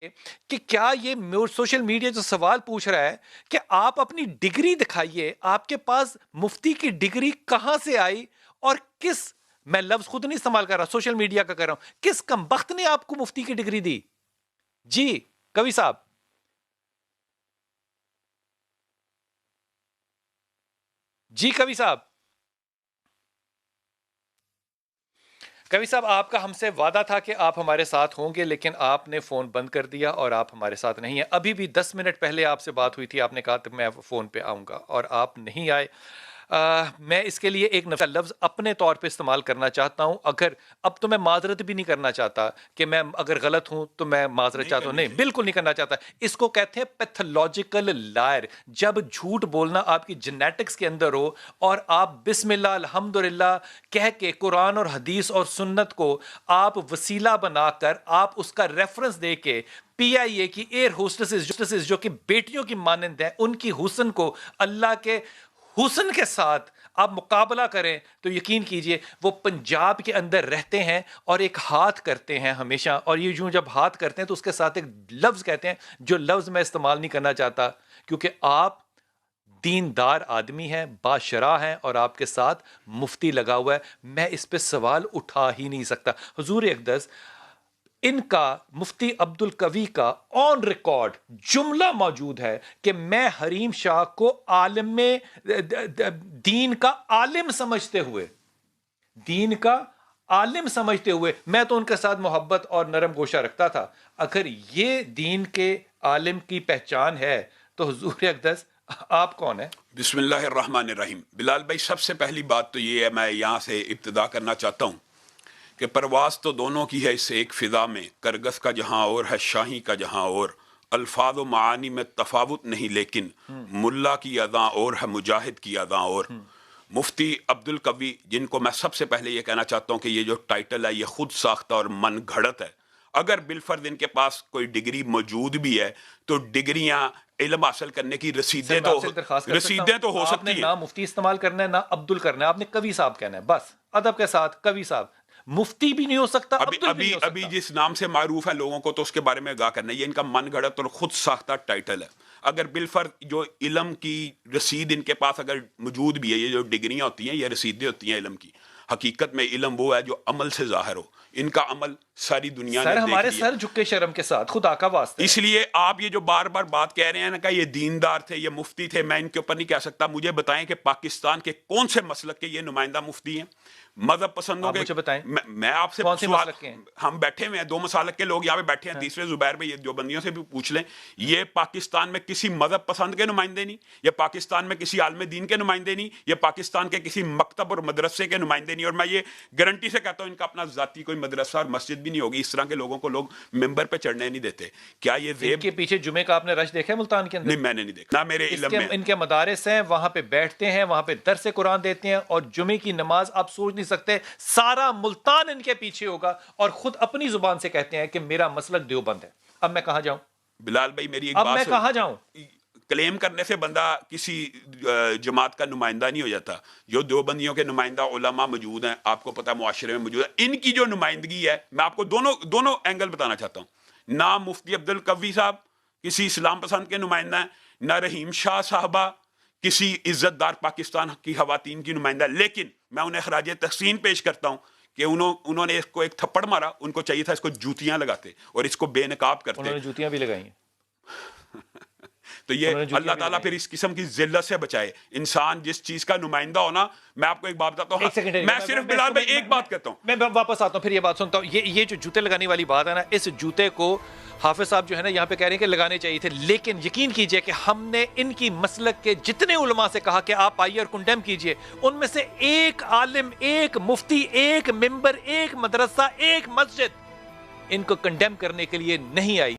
کہ کیا یہ سوشل میڈیا جو سوال پوچھ رہا ہے کہ آپ اپنی ڈگری دکھائیے، آپ کے پاس مفتی کی ڈگری کہاں سے آئی اور کس، میں لفظ خود نہیں استعمال کر رہا، سوشل میڈیا کا کر رہا ہوں، کس کمبخت نے آپ کو مفتی کی ڈگری دی؟ جی کوی صاحب، جی کوی صاحب، کوی صاحب آپ کا ہم سے وعدہ تھا کہ آپ ہمارے ساتھ ہوں گے، لیکن آپ نے فون بند کر دیا اور آپ ہمارے ساتھ نہیں ہیں۔ ابھی بھی 10 منٹ پہلے آپ سے بات ہوئی تھی، آپ نے کہا کہ میں فون پہ آؤں گا اور آپ نہیں آئے۔ میں اس کے لیے ایک لفظ اپنے طور پہ استعمال کرنا چاہتا ہوں، اگر اب تو میں معذرت بھی نہیں کرنا چاہتا کہ میں اگر غلط ہوں تو میں معذرت چاہتا ہوں، نہیں بالکل نہیں کرنا چاہتا۔ اس کو کہتے ہیں پیتھولوجیکل لائر، جب جھوٹ بولنا آپ کی جینیٹکس کے اندر ہو اور آپ بسم اللہ الحمدللہ کہہ کے قرآن اور حدیث اور سنت کو آپ وسیلہ بنا کر آپ اس کا ریفرنس دے کے پی آئی اے کی ایئر ہوسٹسز جو کہ بیٹیوں کی مانند ہیں، ان کی حسن کو اللہ کے حسن کے ساتھ آپ مقابلہ کریں تو یقین کیجئے وہ پنجاب کے اندر رہتے ہیں اور ایک ہاتھ کرتے ہیں ہمیشہ، اور یہ جو جب ہاتھ کرتے ہیں تو اس کے ساتھ ایک لفظ کہتے ہیں جو لفظ میں استعمال نہیں کرنا چاہتا، کیونکہ آپ دیندار آدمی ہیں، باشرح ہیں، اور آپ کے ساتھ مفتی لگا ہوا ہے، میں اس پہ سوال اٹھا ہی نہیں سکتا۔ حضور اقدس ان کا، مفتی عبد القوی کا آن ریکارڈ جملہ موجود ہے کہ میں حریم شاہ کو عالم دین کا عالم سمجھتے ہوئے، دین کا عالم سمجھتے ہوئے میں تو ان کے ساتھ محبت اور نرم گوشہ رکھتا تھا۔ اگر یہ دین کے عالم کی پہچان ہے تو حضور اقدس آپ کون ہیں؟ بسم اللہ الرحمن الرحیم۔ بلال بھائی، سب سے پہلی بات تو یہ ہے، میں یہاں سے ابتدا کرنا چاہتا ہوں کہ پرواز تو دونوں کی ہے اس ایک فضا میں، کرگس کا جہاں اور ہے شاہی کا جہاں اور، الفاظ و معانی میں تفاوت نہیں لیکن ملا کی اذاں اور ہے مجاہد کی اذاں اور۔ مفتی عبد القوی، جن کو میں سب سے پہلے یہ کہنا چاہتا ہوں کہ یہ جو ٹائٹل ہے یہ خود ساختہ اور من گھڑت ہے۔ اگر بالفرض ان کے پاس کوئی ڈگری موجود بھی ہے تو ڈگریاں علم حاصل کرنے کی رسیدیں تو ہو آپ نے سکتی ہیں۔ نہ مفتی استعمال کرنا ہے نہ عبدل کرنا ہے، آپ نے کوی صاحب کہنا ہے، بس ادب کے ساتھ کوی صاحب، مفتی بھی نہیں ہو سکتا، عبدل بھی نہیں ہو سکتا۔ ابھی جس نام سے معروف ہیں لوگوں کو تو اس کے بارے میں آگاہ کرنا ہے، یہ ان کا من گھڑت اور خود ساختہ ٹائٹل ہے۔ اگر بالفرض جو علم کی رسید ان کے پاس اگر موجود بھی ہے، یہ جو ڈگریاں ہوتی ہیں یہ رسیدیں ہوتی ہیں علم کی، حقیقت میں علم وہ ہے جو عمل سے ظاہر ہو، ان کا عمل ساری دنیا نے سر دیکھ ہمارے لیا۔ سر جھک کے شرم کے ساتھ، خدا کا واسطہ، اس لیے آپ یہ جو بار بار بات کہہ رہے ہیں نا کہ یہ دیندار تھے، یہ مفتی تھے، میں ان کے اوپر نہیں کہہ سکتا۔ مجھے بتائیں کہ پاکستان کے کون سے مسلک کے یہ نمائندہ مفتی ہیں؟ مذہب پسندوں آپ کے؟ مجھے بتائیں میں آپ سے کون سی سوال، مسلک کے ہیں؟ ہم بیٹھے ہوئے ہیں، دو مسالک کے لوگ یہاں پہ بیٹھے ہیں، تیسرے زبیر بھائی، جو بندیوں سے بھی پوچھ لیں، یہ پاکستان میں کسی مذہب پسند کے نمائندے نہیں، یہ پاکستان میں کسی عالم دین کے نمائندے نہیں، یہ پاکستان کے کسی مکتب اور مدرسے کے نمائندے نہیں، اور میں یہ گارنٹی سے کہتا ہوں ان کا اپنا ذاتی کوئی مدرسہ اور مسجد بھی نہیں ہوگی۔ اس طرح کے لوگوں کو لوگ ممبر پہ چڑھنے نہیں دیتے۔ کیا یہ ان زیب کے پیچھے جمعے کا آپ نے رش دیکھا ہے ملتان کے اندر؟ نہیں، میں نے نہیں دیکھا، نہ میرے علم میں۔ ان کے مدارس ہیں، وہاں پہ بیٹھتے ہیں، وہاں پہ درس قرآن دیتے ہیں، اور جمعے کی نماز آپ سوچ نہیں سکتے سارا ملتان ان کے پیچھے ہوگا، اور خود اپنی زبان سے کہتے ہیں کہ میرا مسلک دیوبند ہے۔ اب میں کہاں جاؤں؟ بلال بھائی میری ایک اب بات میں کہاں جاؤں؟ کلیم کرنے سے بندہ کسی جماعت کا نمائندہ نہیں ہو جاتا۔ جو دیوبندیوں کے نمائندہ علماء موجود ہیں، آپ کو پتہ معاشرے میں موجود ہے، ان کی جو نمائندگی ہے، میں آپ کو دونوں اینگل بتانا چاہتا ہوں۔ نہ مفتی عبد القوی صاحب کسی اسلام پسند کے نمائندہ ہیں، نہ رحیم شاہ صاحبہ کسی عزت دار پاکستان کی خواتین کی نمائندہ، لیکن میں انہیں خراج تحسین پیش کرتا ہوں کہ انہوں نے اس کو ایک تھپڑ مارا، ان کو چاہیے تھا اس کو جوتیاں لگاتے اور اس کو بے نقاب کرتے۔ انہوں نے جوتیاں بھی لگائی ہیں۔ تو یہ اللہ تعالیٰ پھر اس قسم کی ذلت سے بچائے۔ انسان جس چیز کا نمائندہ ہونا، میں آپ کو ایک بات بتاتا ہوں، میں صرف بلال بھائی ایک بات کہتا ہوں، میں واپس آتا ہوں، پھر یہ بات سنتا ہوں۔ یہ جو جوتے لگانے والی بات ہے نا، اس جوتے کو حافظ صاحب جو ہے نا یہاں پہ کہہ رہے ہیں کہ لگانے چاہیے تھے، لیکن یقین کیجئے کہ ہم نے ان کی مسلک کے جتنے علماء سے کہا کہ آپ آئیے اور کنڈیم کیجئے، ان میں سے ایک عالم، ایک مفتی، ایک ممبر، ایک مدرسہ، ایک مسجد ان کو کنڈیم کرنے کے لیے نہیں آئی۔